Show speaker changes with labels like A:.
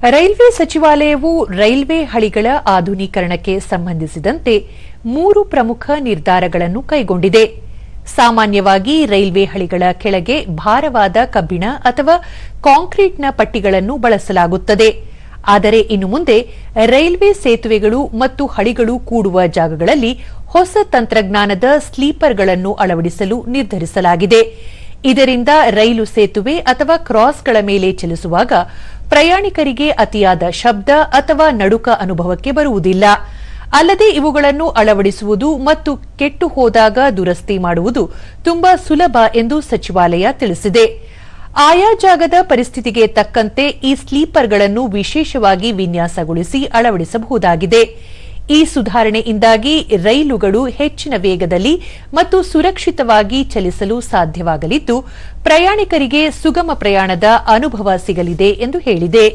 A: Railway ಸಚಿವಾಲಯವು railway ಹಳಿಗಳ ಆಧುನೀಕರಣಕ್ಕೆ ಸಂಬಂಧಿಸಿದಂತೆ 3 ಪ್ರಮುಖ ನಿರ್ಧಾರಗಳನ್ನು ಕೈಗೊಂಡಿದೆ. ಸಾಮಾನ್ಯವಾಗಿ ರೈಲ್ವೆ ಹಳಿಗಳ ಕೆಳಗೆ ಭಾರವಾದ ಕಬ್ಬಿಣ ಅಥವಾ ಕಾಂಕ್ರೀಟ್ನ ಪಟ್ಟಿಗಳನ್ನು ಬಳಸಲಾಗುತ್ತದೆ. ಆದರೆ ಇನ್ನು ಮುಂದೆ ರೈಲ್ವೆ ಸೇತುವೆಗಳು ಮತ್ತು ಹಳಿಗಳು ಕೂಡುವ ಜಾಗಗಳಲ್ಲಿ ಹೊಸ ತಂತ್ರಜ್ಞಾನದ ಸ್ಲೀಪರ್ಗಳನ್ನು ಅಳವಡಿಸಲು ನಿರ್ಧರಿಸಲಾಗಿದೆ. ಇದರಿಂದ ರೈಲು ಸೇತುವೆ ಅಥವಾ ಕ್ರಾಸ್ಗಳ ಮೇಲೆ ಚಲಿಸುವಾಗ ಪ್ರಯಾಣಿಕರಿಗೆ ಅತಿಯಾದ ಶಬ್ದ ಅಥವಾ ನಡುಕ ಅನುಭವಕ್ಕೆ ಬರುವುದಿಲ್ಲ. ಅಲ್ಲದೆ ಇವುಗಳನ್ನು ಅಳವಡಿಸುವುದು ಮತ್ತು ಕೆಟ್ಟು ಹೋದಾಗ ದುರಸ್ತಿ ಮಾಡುವುದು ತುಂಬಾ ಸುಲಭ ಎಂದು ಸಚಿವಾಲಯ ತಿಳಿಸಿದೆ. ಆಯಾ ಜಾಗದ ಪರಿಸ್ಥಿತಿಗೆ ತಕ್ಕಂತೆ ಈ ಸ್ಲೀಪರ್ಗಳನ್ನು ವಿಶೇಷವಾಗಿ ವಿನ್ಯಾಸಗೊಳಿಸಿ ಅಳವಡಿಸಬಹುದಾಗಿದೆ. ಈ ಸುಧಾರಣೆಯಿಂದಾಗಿ ರೈಲುಗಳು ಹೆಚ್ಚಿನ ವೇಗದಲ್ಲಿ ಮತ್ತು ಸುರಕ್ಷಿತವಾಗಿ ಚಲಿಸಲು ಸಾಧ್ಯವಾಗಲಿದ್ದು, ಪ್ರಯಾಣಿಕರಿಗೆ ಸುಗಮ ಪ್ರಯಾಣದ ಅನುಭವ ಸಿಗಲಿದೆ ಎಂದು ಹೇಳಿದೆ.